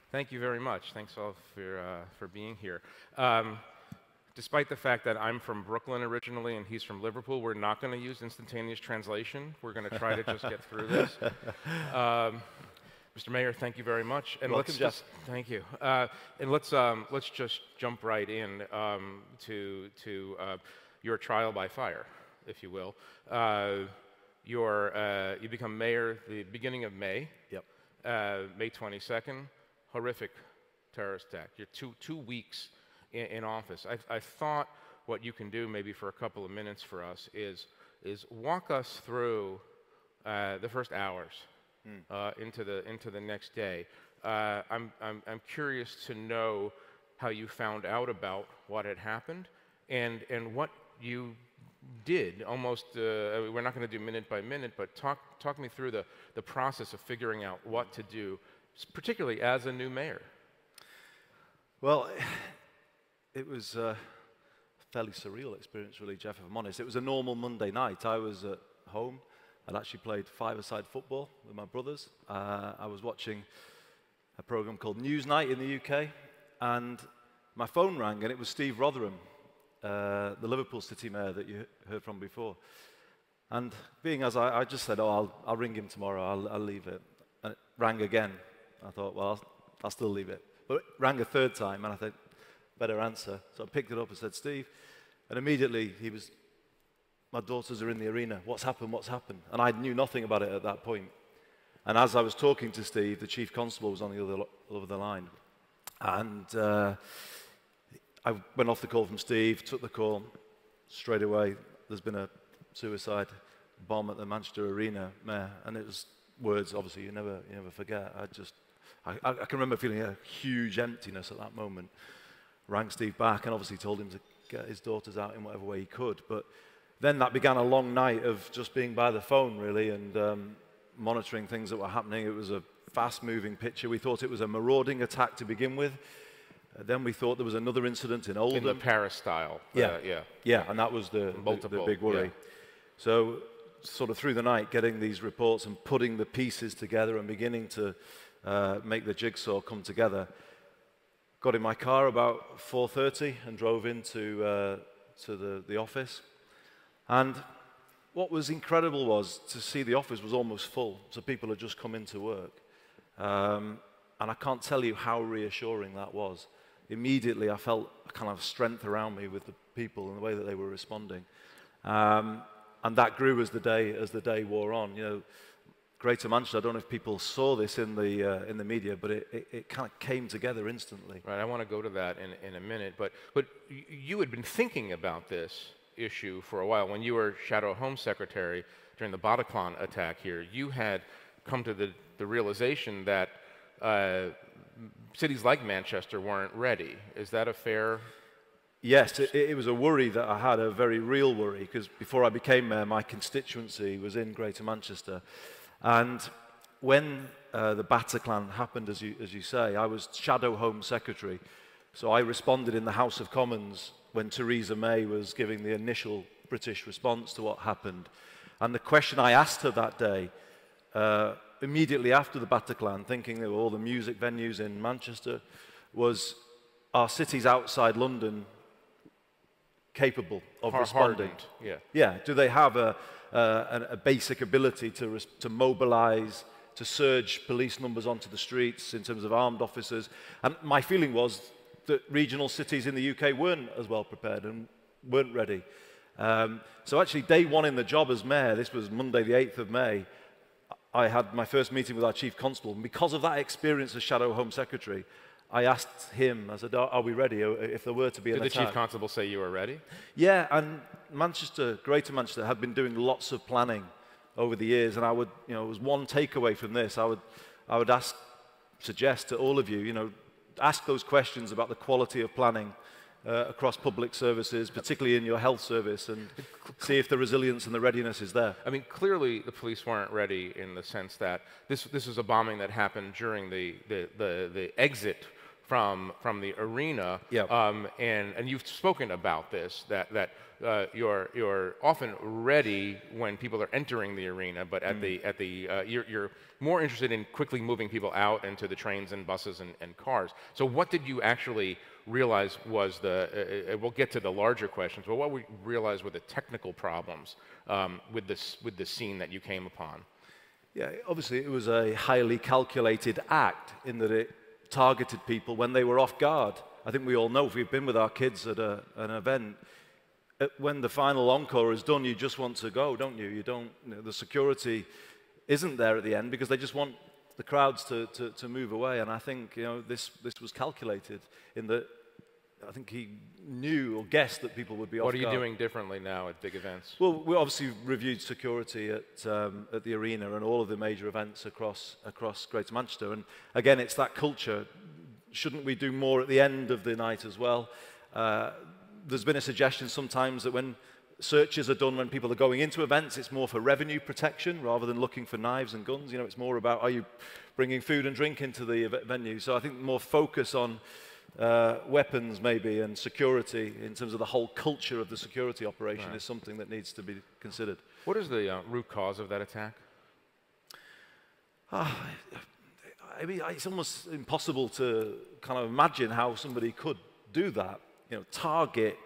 Thank you very much. Thanks all for being here. Despite the fact that I'm from Brooklyn originally and he's from Liverpool, we're not going to use instantaneous translation. We're going to try to just get through this. Mr. Mayor, thank you very much. And Welcome, Jeff. Thank you. And let's just jump right in to your trial by fire, if you will. You become mayor the beginning of May. Yep. May 22nd. Horrific terrorist attack. You're two weeks in office. I thought what you can do maybe for a couple of minutes for us is walk us through the first hours into the next day. I'm curious to know how you found out about what had happened and what you did. Almost we're not going to do minute by minute, but talk me through the process of figuring out what to do, particularly as a new mayor. Well, it was a fairly surreal experience, really, Jeff, if I'm honest. It was a normal Monday night. I was at home. I'd actually played five-a-side football with my brothers. I was watching a program called Newsnight in the UK, and my phone rang, and it was Steve Rotherham, the Liverpool City Mayor that you heard from before. And being as I just said, oh, I'll ring him tomorrow, I'll leave it. And it rang again. I thought, well, I'll still leave it. But it rang a third time, and I thought, better answer. So I picked it up and said, Steve. And immediately he was, my daughters are in the arena. What's happened? What's happened? And I knew nothing about it at that point. And as I was talking to Steve, the chief constable was on the other line. And I went off the call from Steve, took the call straight away. There's been a suicide bomb at the Manchester Arena, Mayor. And it was words, obviously, you never forget. I can remember feeling a huge emptiness at that moment. Rang Steve back and obviously told him to get his daughters out in whatever way he could. But then that began a long night of just being by the phone, really, and monitoring things that were happening. It was a fast-moving picture. We thought it was a marauding attack to begin with. Then we thought there was another incident in Oldham. In the Paris style. Yeah, and that was the big worry. Yeah. So sort of through the night, getting these reports and putting the pieces together and beginning to make the jigsaw come together. Got in my car about 4:30 and drove into the office. And what was incredible was to see the office was almost full, so people had just come into work. And I can't tell you how reassuring that was. Immediately, I felt a kind of strength around me with the people and the way that they were responding. And that grew as the day wore on. You know, Greater Manchester, I don't know if people saw this in the media, but it kind of came together instantly. Right, I want to go to that in a minute, but you had been thinking about this issue for a while. When you were Shadow Home Secretary during the Bataclan attack here, you had come to the realization that cities like Manchester weren't ready. Is that a fair? Yes, it was a worry that I had, a very real worry, because before I became mayor, my constituency was in Greater Manchester. And when the Bataclan happened, as you say, I was Shadow Home Secretary. So I responded in the House of Commons when Theresa May was giving the initial British response to what happened. And the question I asked her that day, immediately after the Bataclan, thinking there were all the music venues in Manchester, was, are cities outside London capable of responding? Yeah. Do they have a basic ability to mobilize, to surge police numbers onto the streets in terms of armed officers? And my feeling was that regional cities in the UK weren't as well prepared and weren't ready. So actually, day one in the job as mayor, this was Monday the 8th of May, I had my first meeting with our chief constable. And because of that experience as Shadow Home Secretary, I asked him, I said, are we ready if there were to be an attack? Did the chief constable say you were ready? Yeah, and Manchester, Greater Manchester, had been doing lots of planning over the years, and I would, it was one takeaway from this. I would suggest to all of you, ask those questions about the quality of planning across public services, particularly in your health service, and see if the resilience and the readiness is there. I mean, clearly the police weren't ready in the sense that this was a bombing that happened during the exit from the arena. Yeah. And you've spoken about this, that you're often ready when people are entering the arena, but at you're more interested in quickly moving people out into the trains and buses and cars. So what did you actually realize was we'll get to the larger questions, but what we realized were the technical problems with the scene that you came upon? Yeah, obviously it was a highly calculated act in that it targeted people when they were off guard. I think we all know, if we've been with our kids at an event, when the final encore is done, you just want to go, don't you? The security isn't there at the end because they just want the crowds to move away. And I think, this was calculated in that I think he knew or guessed that people would be off guard. What are you doing differently now at big events? Well, we obviously reviewed security at the arena and all of the major events across Greater Manchester. And again, it's that culture. Shouldn't we do more at the end of the night as well? There's been a suggestion sometimes that when searches are done when people are going into events, it's more for revenue protection rather than looking for knives and guns. It's more about, are you bringing food and drink into the venue? So I think more focus on weapons maybe and security in terms of the whole culture of the security operation is something that needs to be considered. What is the root cause of that attack? I mean, it's almost impossible to kind of imagine how somebody could do that. Target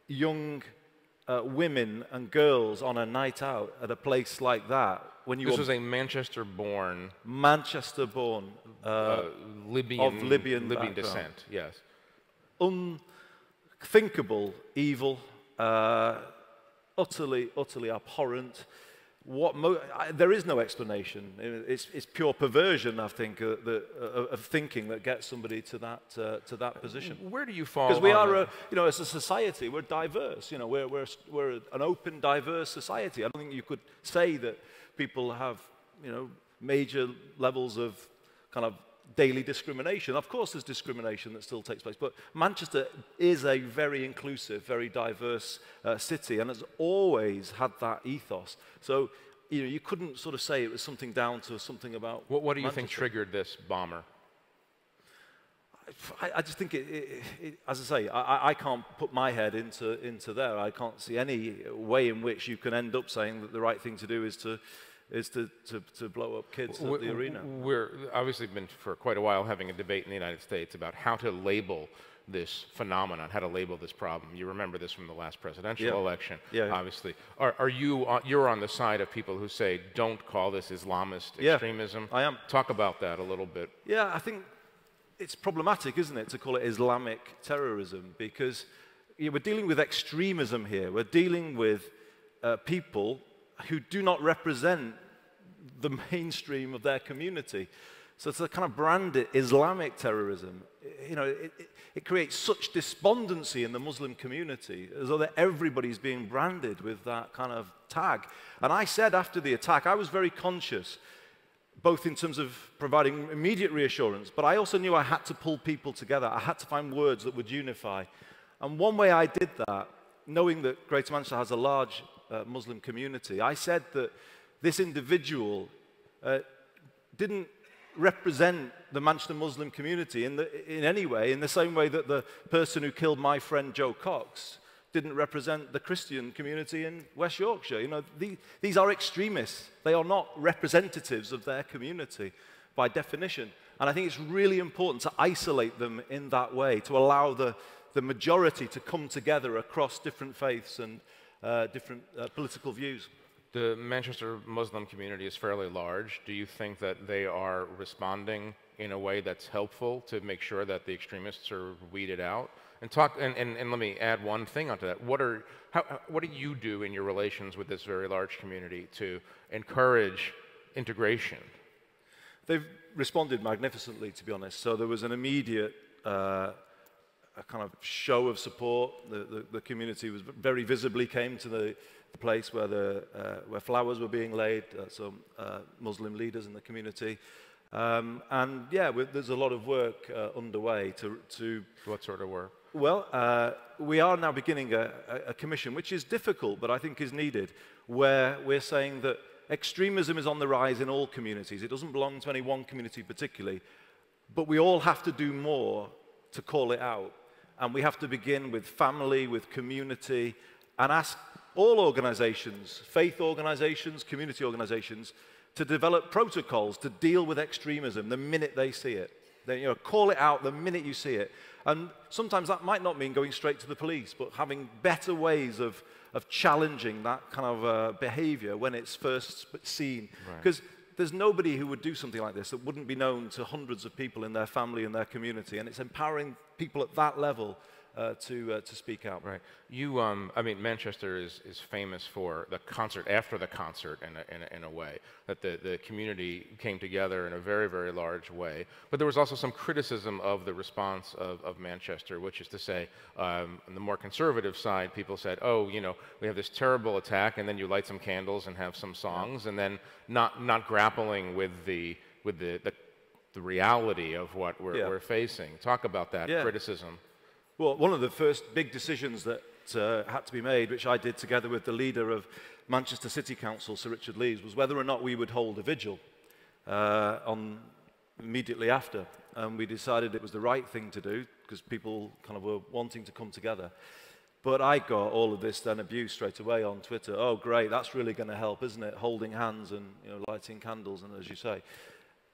young women and girls on a night out at a place like that. This was a Manchester-born, Libyan descent. Yes. Unthinkable evil, utterly abhorrent. There is no explanation. It's pure perversion, I think, of thinking that gets somebody to that position. Where do you fall? Because we are, as a society, we're diverse. We're an open, diverse society. I don't think you could say that people have, major levels of kind of daily discrimination. Of course, there's discrimination that still takes place, but Manchester is a very inclusive, very diverse city, and has always had that ethos. So, you couldn't sort of say it was something down to something about What do you think triggered this bomber? I just think as I say, I can't put my head into there. I can't see any way in which you can end up saying that the right thing to do is to blow up kids at the arena. We're obviously been for quite a while having a debate in the United States about how to label this phenomenon, how to label this problem. You remember this from the last presidential election, obviously. You're on the side of people who say, don't call this Islamist extremism? I am. Talk about that a little bit. Yeah, I think it's problematic, isn't it, to call it Islamic terrorism, because we're dealing with extremism here. We're dealing with people who do not represent the mainstream of their community. So to kind of brand it Islamic terrorism, it creates such despondency in the Muslim community, as though that everybody's being branded with that kind of tag. And I said after the attack, I was very conscious, both in terms of providing immediate reassurance, but I also knew I had to pull people together. I had to find words that would unify. And one way I did that, knowing that Greater Manchester has a large Muslim community, I said that this individual didn't represent the Manchester Muslim community in any way, in the same way that the person who killed my friend Joe Cox didn't represent the Christian community in West Yorkshire. These are extremists. They are not representatives of their community by definition. And I think it's really important to isolate them in that way, to allow the majority to come together across different faiths and different political views. The Manchester Muslim community is fairly large. Do you think that they are responding in a way that's helpful to make sure that the extremists are weeded out? And let me add one thing onto that. What do you do in your relations with this very large community to encourage integration? They've responded magnificently, to be honest. So there was an immediate a kind of show of support. The community was very visibly came to the place where flowers were being laid. Some Muslim leaders in the community, and yeah, there's a lot of work underway to. What sort of work? Well, we are now beginning a commission, which is difficult, but I think is needed, where we're saying that extremism is on the rise in all communities. It doesn't belong to any one community particularly, but we all have to do more to call it out. And we have to begin with family, with community, and ask all organizations, faith organizations, community organizations, to develop protocols to deal with extremism the minute they see it. They, call it out the minute you see it. And sometimes that might not mean going straight to the police, but having better ways of challenging that kind of behavior when it's first seen. Because there's nobody who would do something like this that wouldn't be known to hundreds of people in their family and their community, and it's empowering people at that level to speak out. Right. You, I mean, Manchester is famous for the concert after the concert in a way, that the community came together in a very, very large way. But there was also some criticism of the response of Manchester, which is to say, on the more conservative side, people said, oh, we have this terrible attack, and then you light some candles and have some songs, and then not grappling with the reality of what we're facing. Talk about that criticism. Well, one of the first big decisions that had to be made, which I did together with the leader of Manchester City Council, Sir Richard Lees, was whether or not we would hold a vigil immediately after. And we decided it was the right thing to do because people kind of were wanting to come together. But I got all of this then abuse straight away on Twitter. Oh, great, that's really going to help, isn't it? Holding hands and lighting candles, and as you say.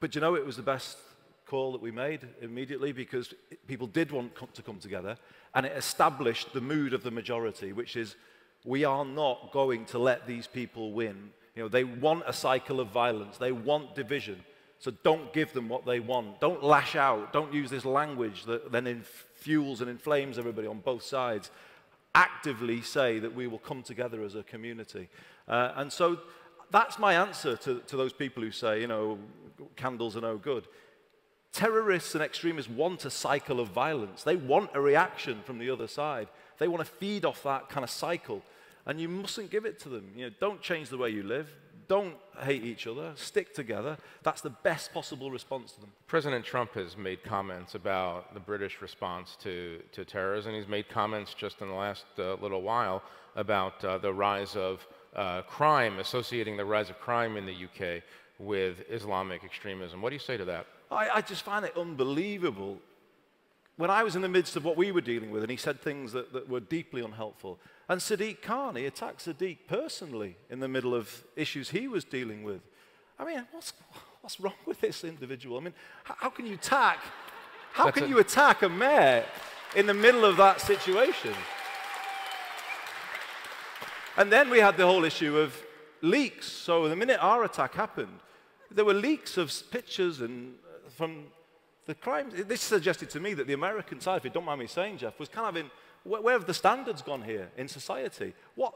But it was the best call that we made immediately because people did want to come together, and it established the mood of the majority, which is we are not going to let these people win. They want a cycle of violence. They want division. So don't give them what they want. Don't lash out. Don't use this language that then fuels and inflames everybody on both sides. Actively say that we will come together as a community. And so that's my answer to those people who say, candles are no good. Terrorists and extremists want a cycle of violence. They want a reaction from the other side. They want to feed off that kind of cycle. And you mustn't give it to them. Don't change the way you live. Don't hate each other. Stick together. That's the best possible response to them. President Trump has made comments about the British response to terrorism. He's made comments just in the last little while about the rise of crime, associating the rise of crime in the UK with Islamic extremism. What do you say to that? I just find it unbelievable. When I was in the midst of what we were dealing with, and he said things that were deeply unhelpful, and Sadiq Khan, he attacked Sadiq personally in the middle of issues he was dealing with. I mean, what's wrong with this individual? I mean, how can you attack a mayor in the middle of that situation? And then we had the whole issue of leaks. So the minute our attack happened, there were leaks of pictures from the crimes. This suggested to me that the American side, if you don't mind me saying, Jeff, was kind of in, where have the standards gone here in society? What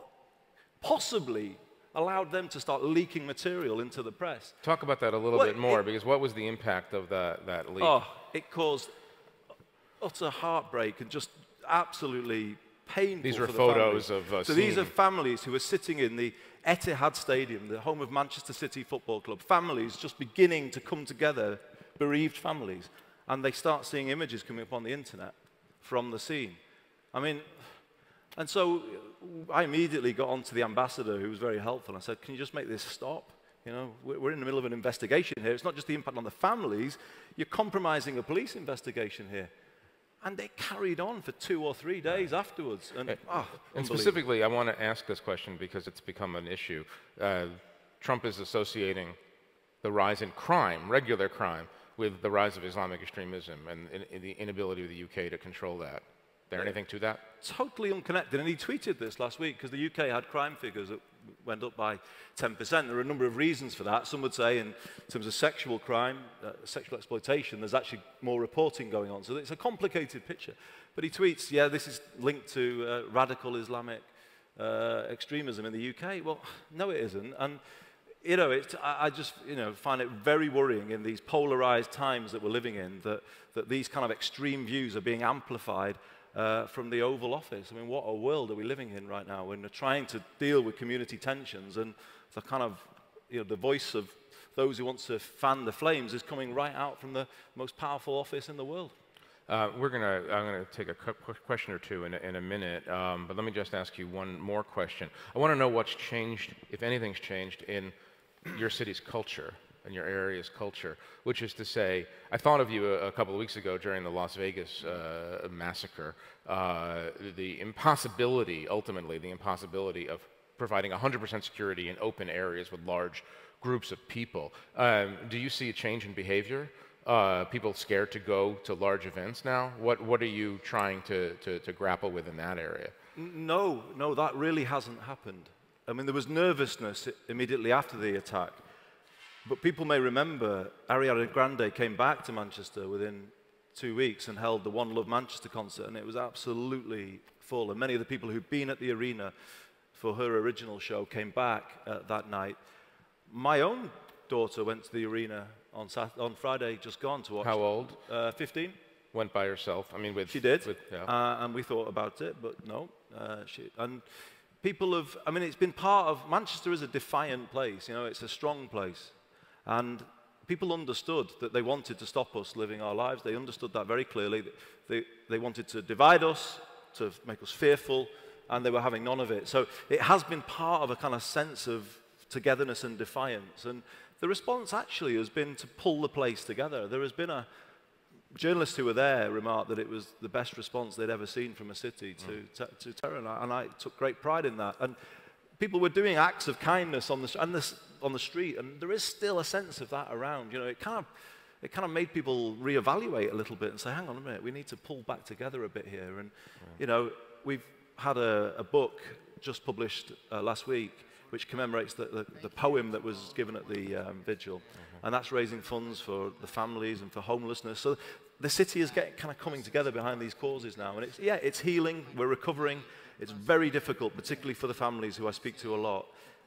possibly allowed them to start leaking material into the press? Talk about that a little bit more, because what was the impact of that leak? Oh, it caused utter heartbreak and just absolutely painful. These were for the photos families. of So these are families who are sitting in the Etihad Stadium, the home of Manchester City Football Club. Families just beginning to come together, bereaved families, and they start seeing images coming up on the internet from the scene. I mean, and so I immediately got on to the ambassador, who was very helpful. I said, can you just make this stop? We're in the middle of an investigation here. It's not just the impact on the families. You're compromising a police investigation here. And they carried on for 2 or 3 days afterwards. And specifically, I want to ask this question because it's become an issue. Trump is associating the rise in crime, regular crime, with the rise of Islamic extremism and the inability of the UK to control that. Is there anything to that? Totally unconnected. And he tweeted this last week because the UK had crime figures that went up by 10%. There are a number of reasons for that. Some would say in terms of sexual crime, sexual exploitation, there's actually more reporting going on. So it's a complicated picture. But he tweets, yeah, this is linked to radical Islamic extremism in the UK. Well, no, it isn't. And I just find it very worrying in these polarized times that we're living in that these kind of extreme views are being amplified from the Oval Office. I mean, what a world are we living in right now when we're trying to deal with community tensions, and the kind of, the voice of those who want to fan the flames is coming right out from the most powerful office in the world. I'm gonna take a question or two in a minute, but let me just ask you one more question. I want to know what's changed, if anything's changed, in your city's culture and your area's culture, which is to say, I thought of you a couple of weeks ago during the Las Vegas massacre, the impossibility, ultimately, the impossibility of providing 100% security in open areas with large groups of people. Do you see a change in behavior? People scared to go to large events now? What are you trying to grapple with in that area? No, that really hasn't happened. I mean, there was nervousness immediately after the attack, but people may remember Ariana Grande came back to Manchester within 2 weeks and held the One Love Manchester concert, and it was absolutely full. And many of the people who'd been at the arena for her original show came back that night. My own daughter went to the arena on Friday, just gone to watch. How old? 15. Went by herself. I mean, she did, yeah. And we thought about it, but no. And people have. I mean, it's been part of Manchester is a defiant place. You know, it's a strong place, and people understood that they wanted to stop us living our lives. They understood that very clearly. They wanted to divide us, to make us fearful, and they were having none of it. So it has been part of a kind of sense of togetherness and defiance. And the response actually has been to pull the place together. There has been journalists who were there remarked that it was the best response they'd ever seen from a city to terror, and I took great pride in that. And people were doing acts of kindness on the street, and there is still a sense of that around. You know, it kind of made people reevaluate a little bit and say, hang on a minute, we need to pull back together a bit here. And you know, we've had a book just published last week which commemorates the poem that was given at the vigil. And that's raising funds for the families and for homelessness. So the city is kind of coming together behind these causes now. And it's healing, we're recovering. It's very difficult, particularly for the families who I speak to a lot.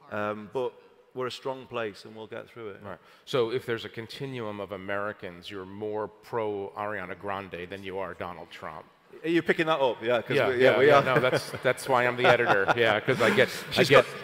But we're a strong place and we'll get through it. Right. So if there's a continuum of Americans, you're more pro Ariana Grande than you are Donald Trump. Are you picking that up? Yeah, we are. No, that's why I'm the editor. Yeah, because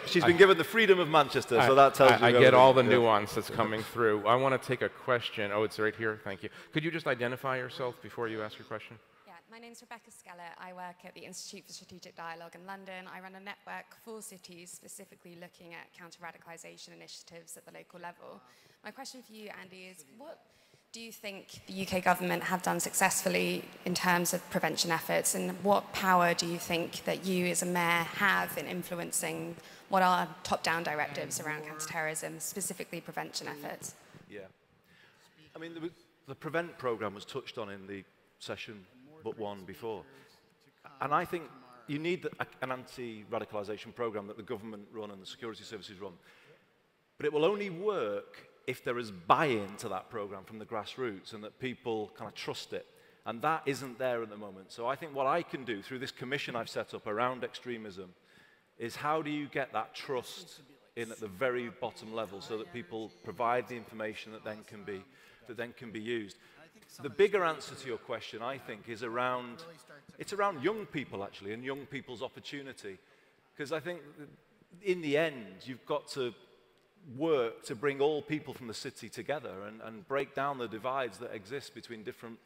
she's been given the freedom of Manchester, so that tells you. I get all the nuance that's coming through. I want to take a question. Oh, it's right here. Thank you. Could you just identify yourself before you ask your question? Yeah, my name's Rebecca Skeller. I work at the Institute for Strategic Dialogue in London. I run a network for cities, specifically looking at counter-radicalisation initiatives at the local level. My question for you, Andy, is what do you think the UK government have done successfully in terms of prevention efforts, and what power do you think that you as a mayor have in influencing what are top-down directives around counter-terrorism, specifically prevention efforts? Yeah. I mean, the PREVENT programme was touched on in the session but one before. And I think you need an anti-radicalisation programme that the government run and the security services run. But it will only work if there is buy-in to that program from the grassroots and that people kind of trust it. And that isn't there at the moment. So I think what I can do through this commission I've set up around extremism is how do you get that trust in at the very bottom level so that people provide the information that then can be used. The bigger answer to your question, I think, is around young people actually and young people's opportunity. Because I think in the end, you've got to work to bring all people from the city together and break down the divides that exist between different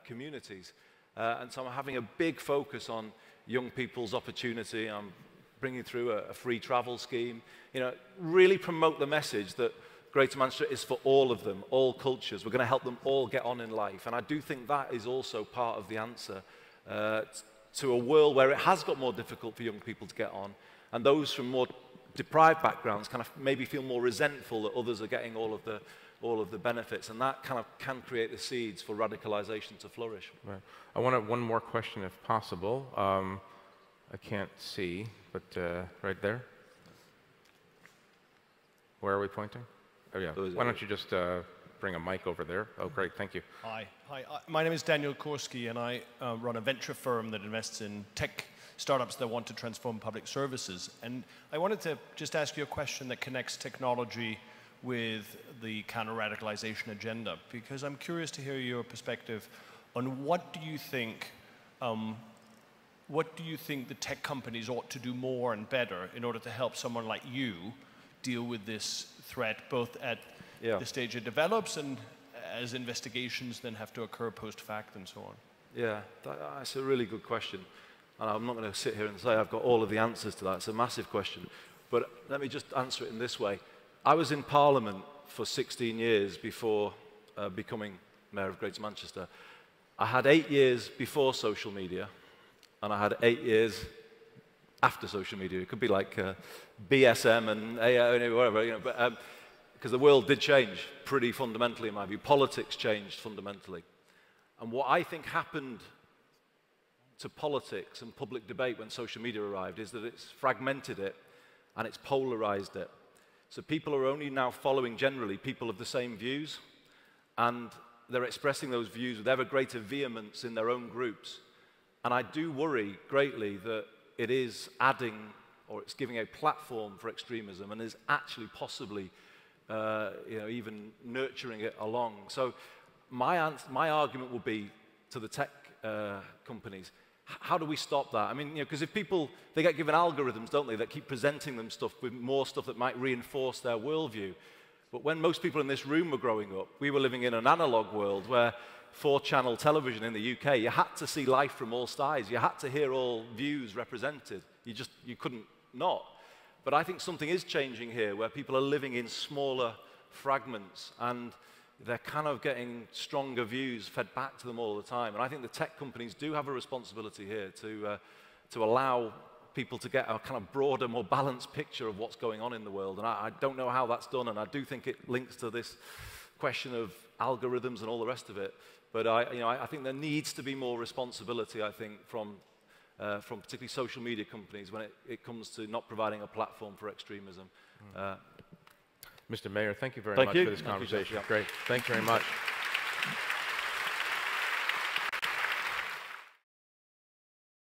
communities. And so I'm having a big focus on young people's opportunity. I'm bringing through a free travel scheme. You know, really promote the message that Greater Manchester is for all of them, all cultures. We're going to help them all get on in life. And I do think that is also part of the answer to a world where it has got more difficult for young people to get on. And those from more deprived backgrounds kind of maybe feel more resentful that others are getting all of the benefits, and that kind of can create the seeds for radicalization to flourish. Right. I want one more question if possible. I can't see, but right there. Where are we pointing? Oh yeah. Why don't you just bring a mic over there? Oh great, thank you. Hi. My name is Daniel Korski, and I run a venture firm that invests in tech startups that want to transform public services. And I wanted to just ask you a question that connects technology with the counter-radicalization agenda, because I'm curious to hear your perspective on what do you think the tech companies ought to do more and better in order to help someone like you deal with this threat, both at the stage it develops and as investigations then have to occur post-fact and so on? Yeah, that's a really good question. And I'm not going to sit here and say I've got all of the answers to that. It's a massive question. But let me just answer it in this way. I was in Parliament for 16 years before becoming Mayor of Greater Manchester. I had 8 years before social media, and I had 8 years after social media. It could be like BSM and AI, whatever, you know, but because the world did change pretty fundamentally in my view. Politics changed fundamentally. And what I think happened to politics and public debate when social media arrived is that it's fragmented it and it's polarized it. So people are only now following generally people of the same views, and they're expressing those views with ever greater vehemence in their own groups. And I do worry greatly that it is adding, or it's giving a platform for extremism, and is actually possibly you know, even nurturing it along. So my argument will be to the tech companies, how do we stop that? I mean, you know, because if people, they get given algorithms, don't they, that keep presenting them stuff with more stuff that might reinforce their worldview. But when most people in this room were growing up, we were living in an analog world where 4-channel television in the UK, you had to see life from all sides. You had to hear all views represented. You couldn't not. But I think something is changing here where people are living in smaller fragments, and they're kind of getting stronger views fed back to them all the time. And I think the tech companies do have a responsibility here to allow people to get a kind of broader, more balanced picture of what's going on in the world. And I don't know how that's done, and I do think it links to this question of algorithms and all the rest of it. But I think there needs to be more responsibility, I think, from particularly social media companies when it comes to not providing a platform for extremism. Mr. Mayor, thank you very Thank much you. for this conversation. Yeah. Great. Thanks very much.